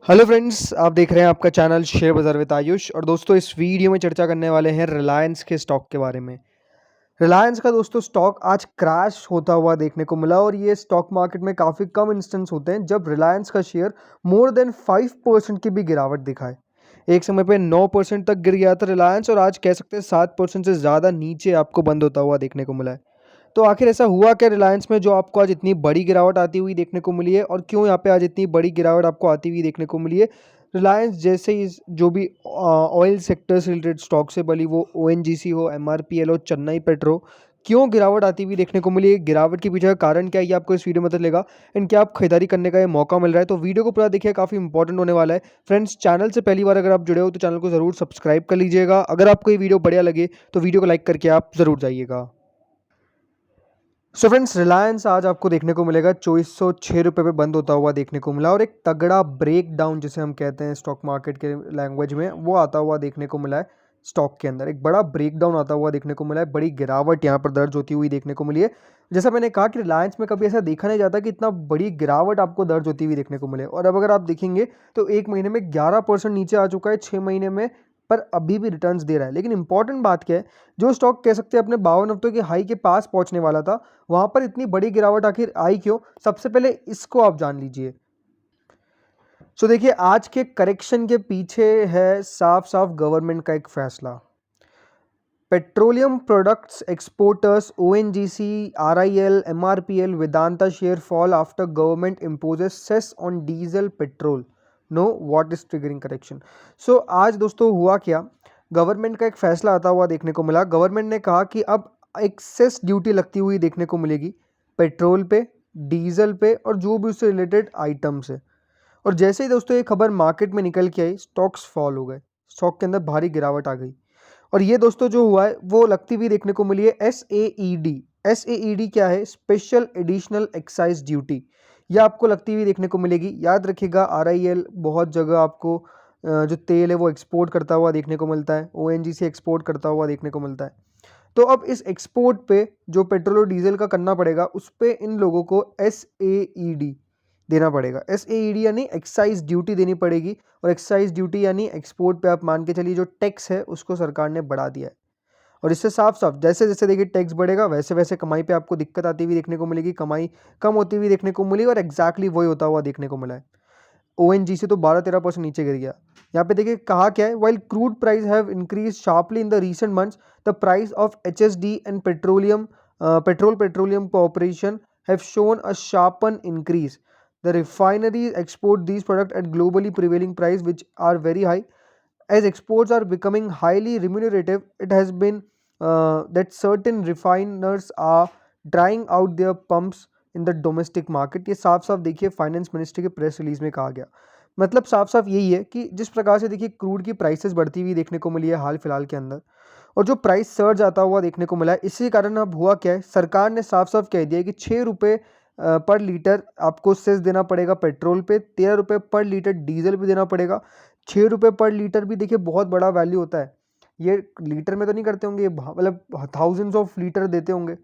Hello friends, आप देख रहे हैं आपका चैनल शेयर बाज़ार विद आयुष। और दोस्तों, इस वीडियो में चर्चा करने वाले हैं रिलायंस के स्टॉक के बारे में। रिलायंस का दोस्तों स्टॉक आज क्रैश होता हुआ देखने को मिला और ये स्टॉक मार्केट में काफ़ी कम इंस्टेंस होते हैं जब रिलायंस का शेयर मोर देन 5% की भी गिरावट दिखाए। एक समय पे 9% तक गिर गया था रिलायंस और आज कह सकते हैं 7% से ज़्यादा नीचे आपको बंद होता हुआ देखने को मिला है। तो आखिर ऐसा हुआ क्या रिलायंस में जो आपको आज इतनी बड़ी गिरावट आती हुई देखने को मिली है, और क्यों यहाँ पे आज इतनी बड़ी गिरावट आपको आती हुई देखने को मिली है? रिलायंस जैसे ही जो भी ऑयल सेक्टर से रिलेटेड स्टॉक्स है, भली वो ओएनजीसी हो, एमआरपीएल हो, चेन्नई पेट्रो, क्यों गिरावट आती हुई देखने को मिली है? गिरावट के पीछे का कारण क्या है, ये आपको इस वीडियो में पता चलेगा। एंड क्या आप खरीदारी करने का ये मौका मिल रहा है? तो वीडियो को पूरा देखिए, काफ़ी इंपॉर्टेंट होने वाला है। फ्रेंड्स, चैनल से पहली बार अगर आप जुड़े हो तो चैनल को ज़रूर सब्सक्राइब कर लीजिएगा। अगर आपको ये वीडियो बढ़िया लगे तो वीडियो को लाइक करके आप ज़रूर जाइएगा। सो फ्रेंड्स, रिलायंस आज आपको देखने को मिलेगा 2406 रुपये पे बंद होता हुआ देखने को मिला और एक तगड़ा ब्रेक डाउन जिसे हम कहते हैं स्टॉक मार्केट के लैंग्वेज में, वो आता हुआ देखने को मिला है। स्टॉक के अंदर एक बड़ा ब्रेक डाउन आता हुआ देखने को मिला है, बड़ी गिरावट यहाँ पर दर्ज होती हुई देखने को मिली है। जैसा मैंने कहा कि रिलायंस में कभी ऐसा देखा नहीं जाता कि इतना बड़ी गिरावट आपको दर्ज होती हुई देखने को मिले। और अब अगर आप देखेंगे तो एक महीने में 11% नीचे आ चुका है, 6 महीने में, पर अभी भी रिटर्न्स दे रहा है। लेकिन इंपॉर्टेंट बात क्या है, जो स्टॉक कह सकते हैं अपने 52 हफ्तों के हाई के पास पहुंचने वाला था, वहां पर इतनी बड़ी गिरावट आखिर आई क्यों? सबसे पहले इसको आप जान लीजिए। सो देखिए, आज के करेक्शन के पीछे है साफ साफ गवर्नमेंट का एक फैसला। Petroleum products exporters ONGC, RIL, MRPL, Vedanta share fall after government imposes cess on diesel petrol. Know what is triggering correction? So आज दोस्तों हुआ क्या, गवर्नमेंट का एक फैसला आता हुआ देखने को मिला। गवर्नमेंट ने कहा कि अब एक्सेस ड्यूटी लगती हुई देखने को मिलेगी पेट्रोल पे, डीजल पे और जो भी उससे रिलेटेड आइटम्स है। और जैसे ही दोस्तों ये खबर मार्केट में निकल के आई, स्टॉक्स फॉल हो गए, स्टॉक के अंदर भारी गिरावट आ गई। और ये दोस्तों जो हुआ है वो लगती हुई देखने को मिली है SAED। SAED क्या है? Special additional excise duty. ये आपको लगती हुई देखने को मिलेगी। याद रखिएगा, RIL बहुत जगह आपको जो तेल है वो एक्सपोर्ट करता हुआ देखने को मिलता है, ONGC एक्सपोर्ट करता हुआ देखने को मिलता है। तो अब इस एक्सपोर्ट पे जो पेट्रोल और डीजल का करना पड़ेगा, उस पे इन लोगों को SAED देना पड़ेगा। SAED यानी एक्साइज ड्यूटी देनी पड़ेगी। और एक्साइज ड्यूटी यानी एक्सपोर्ट पे आप मान के चलिए जो टैक्स है उसको सरकार ने बढ़ा दिया है। और इससे साफ साफ जैसे जैसे देखिए टैक्स बढ़ेगा, वैसे वैसे कमाई पे आपको दिक्कत आती हुई देखने को मिलेगी, कमाई कम होती हुई देखने को मिली। और एग्जैक्टली वही होता हुआ देखने को मिला है। ONGC तो 12-13% नीचे गिर गया। यहाँ पे देखिए कहा क्या है, while crude price have increase sharply in the recent months, the price of HSD and petroleum corporation have shown a sharpen increase. The refineries export these products at globally prevailing price which are very high. As exports are becoming highly remunerative, it has been that certain refiners are drying out their pumps in the domestic market. ये साफ साफ देखिए finance ministry के press release में कहा गया। मतलब साफ साफ यही है कि जिस प्रकार से देखिए क्रूड की प्राइसेस बढ़ती हुई देखने को मिली है हाल फिलहाल के अंदर, और जो प्राइस सर्ज आता हुआ देखने को मिला है, इसी कारण अब हुआ क्या है, सरकार ने साफ साफ कह दिया है कि 6 रुपये पर लीटर आपको सेस देना पड़ेगा पेट्रोल पे, 13 रुपये पर लीटर डीजल पे देना पड़ेगा। 6 रुपये पर लीटर भी देखिए बहुत बड़ा वैल्यू होता है। ये लीटर में तो नहीं करते होंगे, मतलब थाउजेंड्स ऑफ लीटर देते होंगे,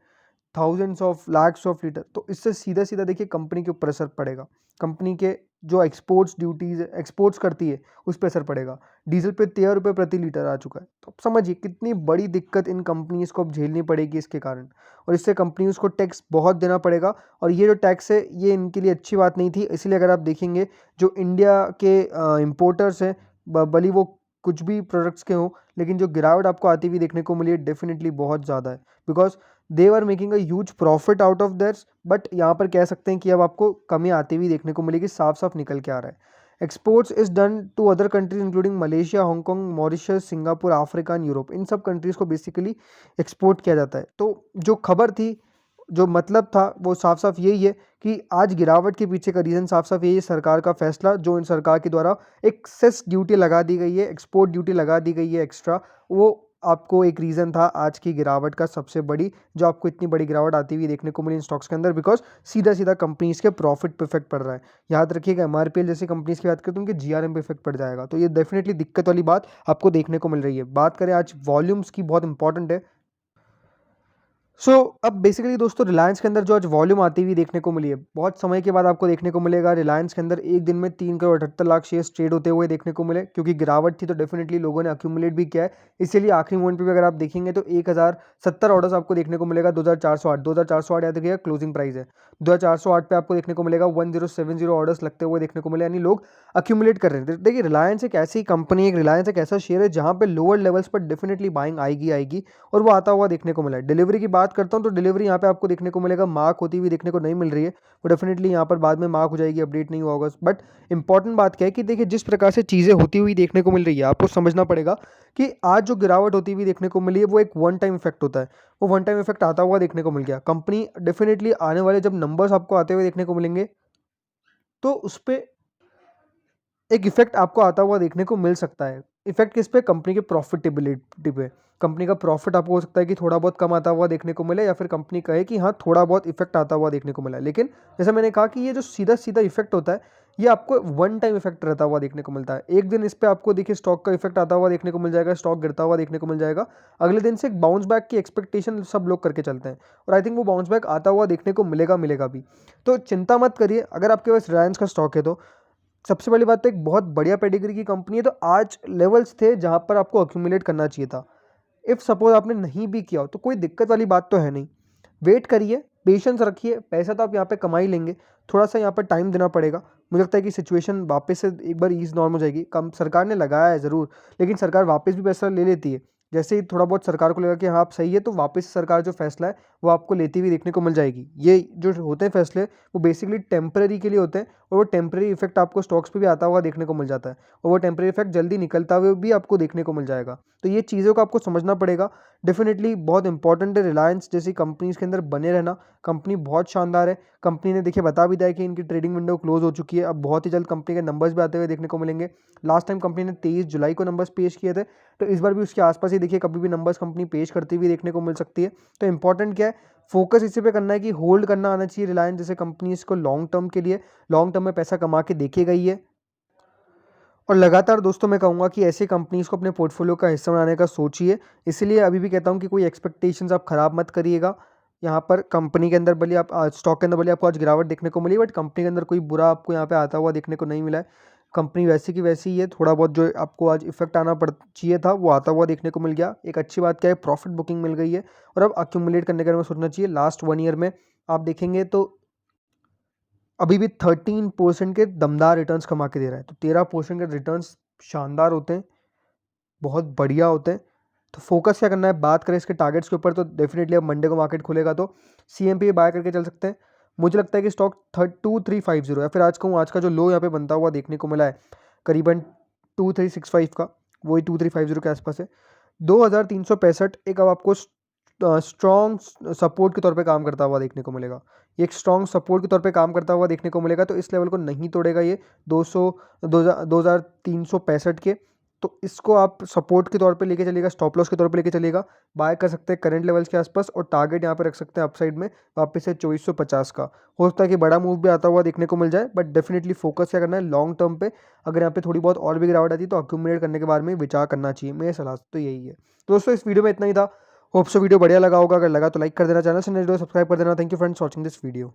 thousands of lakhs of litre. तो इससे सीधा सीधा देखिए कंपनी के ऊपर असर पड़ेगा। कंपनी के जो एक्सपोर्ट्स ड्यूटीज एक्सपोर्ट्स करती है उस पर असर पड़ेगा। डीजल पे 13 रुपये प्रति लीटर आ चुका है। तो अब समझिए कितनी बड़ी दिक्कत इन कंपनीज को अब झेलनी पड़ेगी इसके कारण। और इससे कंपनीज को टैक्स बहुत देना पड़ेगा। और ये जो टैक्स है ये इनके लिए अच्छी बात नहीं थी। इसलिए अगर आप देखेंगे जो इंडिया के इम्पोर्टर्स हैं, भली वो कुछ भी प्रोडक्ट्स के हों, लेकिन जो गिरावट आपको आती हुई देखने को मिली है डेफिनेटली बहुत ज़्यादा है। Because they are making a huge profit out of that's. But यहाँ पर कह सकते हैं कि अब आपको कमी आती हुई देखने को मिलेगी, साफ साफ निकल के आ रहा है। Exports is done to other countries including Malaysia, Hong Kong, Mauritius, Singapore, Africa and Europe. इन सब कंट्रीज़ को बेसिकली एक्सपोर्ट किया जाता है। तो जो खबर थी, जो मतलब था, वो साफ साफ यही है कि आज गिरावट के पीछे का रीज़न साफ साफ यही है, सरकार का फैसला जो इन सरकार के द्वारा एक सेस ड्यूटी लगा दी गई है, एक्सपोर्ट ड्यूटी लगा दी गई है एक्स्ट्रा। वो आपको एक रीज़न था आज की गिरावट का सबसे बड़ी, जो आपको इतनी बड़ी गिरावट आती हुई देखने को मिली इन स्टॉक्स के अंदर, बिकॉज सीधा सीधा कंपनीज के प्रॉफिट पे इफेक्ट पड़ रहा है। याद रखिएगा, MRPL जैसी कंपनीज की बात करें तो उनके GRM पे इफेक्ट पड़ जाएगा। तो ये डेफिनेटली दिक्कत वाली बात आपको देखने को मिल रही है। बात करें आज वॉल्यूम्स की, बहुत इंपॉर्टेंट है। सो अब बेसिकली दोस्तों रिलायंस के अंदर जो आज वॉल्यूम आती हुई देखने को मिली है, बहुत समय के बाद आपको देखने को मिलेगा रिलायंस के अंदर एक दिन में 3 करोड़ 78 लाख शेयर्स ट्रेड होते हुए देखने को मिले, क्योंकि गिरावट थी तो डेफिनेटली लोगों ने अक्यूमुलेट भी किया है। इसीलिए आखिरी मोमेंट पे भी अगर आप देखेंगे तो 1070 ऑर्डर्स आपको देखने को मिलेगा। 2408 याद रखिएगा क्लोजिंग प्राइस है। 2408 पे आपको देखने को मिलेगा 1070 ऑर्डर्स लगते हुए देखने को मिले, यानी लोग अक्यूमुलेट कर रहे हैं। देखिए रिलायंस एक ऐसी कंपनी, एक रिलायंस एक ऐसा शेयर है जहाँ पे लोअर लेवल्स पर डेफिनेटली बाइंग आएगी और वो आता हुआ देखने को मिला है। डिलीवरी की बात करता हूँ तो डिलीवरी यहाँ पे आपको देखने को मिलेगा, मार्क होती हुई देखने को नहीं मिल रही है। वो डेफिनेटली यहाँ पर बाद में मार्क हो जाएगी, अपडेट नहीं हुआ होगा। बट इंपॉर्टेंट बात क्या है कि देखिए जिस प्रकार से चीज़ें होती हुई देखने को मिल रही है, आपको समझना पड़ेगा कि आज जो गिरावट होती हुई देखने को मिली है वो एक वन टाइम इफेक्ट होता है। वो वन टाइम इफेक्ट आता हुआ देखने को मिल गया। कंपनी डेफिनेटली आने वाले जब नंबर्स आपको आते हुए देखने को मिलेंगे तो उस पर एक इफेक्ट आपको आता हुआ देखने को मिल सकता है। इफेक्ट किस पे? कंपनी के प्रॉफिटेबिलिटी पे। कंपनी का प्रॉफिट आपको हो सकता है कि थोड़ा बहुत कम आता हुआ देखने को मिले, या फिर कंपनी कहे कि हाँ थोड़ा बहुत इफेक्ट आता हुआ देखने को मिला है। लेकिन जैसा मैंने कहा कि ये जो सीधा सीधा इफेक्ट होता है ये आपको वन टाइम इफेक्ट रहता हुआ देखने को मिलता है। एक दिन इस पर आपको देखिए स्टॉक का इफेक्ट आता हुआ देखने को मिल जाएगा, स्टॉक गिरता हुआ देखने को मिल जाएगा। अगले दिन से एक बाउंस बैक की एक्सपेक्टेशन सब लोग करके चलते हैं, और आई थिंक वो बाउंस बैक आता हुआ देखने को मिलेगा भी। तो चिंता मत करिए, अगर आपके पास रिलायंस का स्टॉक है तो सबसे पहली बात तो एक बहुत बढ़िया पेडिग्री की कंपनी है, तो आज लेवल्स थे जहां पर आपको अक्यूमुलेट करना चाहिए था। इफ़ सपोज आपने नहीं भी किया हो तो कोई दिक्कत वाली बात तो है नहीं। वेट करिए, पेशेंस रखिए, पैसा तो आप यहाँ पे कमा ही लेंगे। थोड़ा सा यहाँ पर टाइम देना पड़ेगा। मुझे लगता है कि सिचुएशन वापस से एक बार ईज नॉर्म हो जाएगी। कम सरकार ने लगाया है ज़रूर, लेकिन सरकार वापस भी पैसा ले लेती है। जैसे ही थोड़ा बहुत सरकार को लगा कि हाँ आप सही है, तो वापस से सरकार जो फैसला है वो आपको लेती हुई देखने को मिल जाएगी। ये जो होते हैं फैसले वो बेसिकली टेम्पररी के लिए होते हैं, और वो टेम्पररी इफेक्ट आपको स्टॉक्स पे भी आता हुआ देखने को मिल जाता है, और वो टेम्पररी इफेक्ट जल्दी निकलता हुआ भी आपको देखने को मिल जाएगा। तो ये चीज़ों को आपको समझना पड़ेगा। डेफिनेटली बहुत इंपॉर्टेंट है रिलायंस जैसी कंपनीज के अंदर बने रहना। कंपनी बहुत शानदार है। कंपनी ने देखिए बता भी दिया है कि इनकी ट्रेडिंग विंडो क्लोज हो चुकी है। अब बहुत ही जल्द कंपनी के नंबर्स भी आते हुए देखने को मिलेंगे। लास्ट टाइम कंपनी ने 23 जुलाई को नंबर्स पेश किए थे, तो इस बार भी उसके आसपास ही देखिए कभी भी नंबर्स कंपनी पेश करती हुई देखने को मिल सकती है। तो इंपॉर्टेंट क्या है, फोकस इसी पे करना है कि होल्ड करना आना चाहिए रिलायंस जैसे कंपनीज को लॉन्ग टर्म के लिए। लॉन्ग टर्म में पैसा कमा के देखी गई है, और लगातार दोस्तों मैं कहूँगा कि ऐसी कंपनीज को अपने पोर्टफोलियो का हिस्सा बनाने का सोचिए। इसलिए अभी भी कहता हूँ कि कोई एक्सपेक्टेशंस आप खराब मत करिएगा। यहाँ पर कंपनी के अंदर भले आप स्टॉक के अंदर भले आपको आज गिरावट देखने को मिली, बट कंपनी के अंदर कोई बुरा आपको यहाँ पे आता हुआ देखने को नहीं मिला है। कंपनी वैसी की वैसी ही है। थोड़ा बहुत जो आपको आज इफेक्ट आना पड़ चाहिए था वो आता हुआ देखने को मिल गया। एक अच्छी बात क्या है, प्रॉफिट बुकिंग मिल गई है, और अब अक्यूमुलेट करने के बारे में सोचना चाहिए। लास्ट 1 ईयर में आप देखेंगे तो अभी भी 13% के दमदार रिटर्न्स कमा के दे रहा है। तो 13% के रिटर्न्स शानदार होते हैं, बहुत बढ़िया होते हैं। तो फोकस क्या करना है, बात करें इसके टारगेट्स के ऊपर तो डेफिनेटली अब मंडे को मार्केट खुलेगा तो CMP बाय करके चल सकते हैं। मुझे लगता है कि स्टॉक 2350 या फिर आज कहूँ आज का जो लो यहाँ पे बनता हुआ देखने को मिला है करीबन 2365 का, वही 2350 के आसपास है। 2365 एक अब आपको स्ट्रॉन्ग सपोर्ट के तौर पे काम करता हुआ देखने को मिलेगा। ये एक स्ट्रॉन्ग सपोर्ट के तौर पे काम करता हुआ देखने को मिलेगा। तो इस लेवल को नहीं तोड़ेगा ये 2365 के। तो इसको आप सपोर्ट के तौर पे लेके चलिएगा, स्टॉप लॉस के तौर पे लेके चलिएगा। बाय कर सकते हैं करंट लेवल्स के आसपास, और टारगेट यहाँ पे रख सकते हैं अपसाइड में वापस से 2450 का। हो सकता है कि बड़ा मूव भी आता हुआ देखने को मिल जाए, बट डेफिनेटली फोकस क्या करना है लॉन्ग टर्म पे। अगर यहाँ पे थोड़ी बहुत और भी गिरावट आती है तो अक्यूमुलेट करने के बारे में विचार करना चाहिए। मेरी सलाह तो यही है। तो दोस्तों इस वीडियो में इतना ही था। होप सो वीडियो बढ़िया लगा होगा। अगर लगा तो लाइक कर देना, चैनल से नए तो सब्सक्राइब कर देना। Thank you friends watching this video.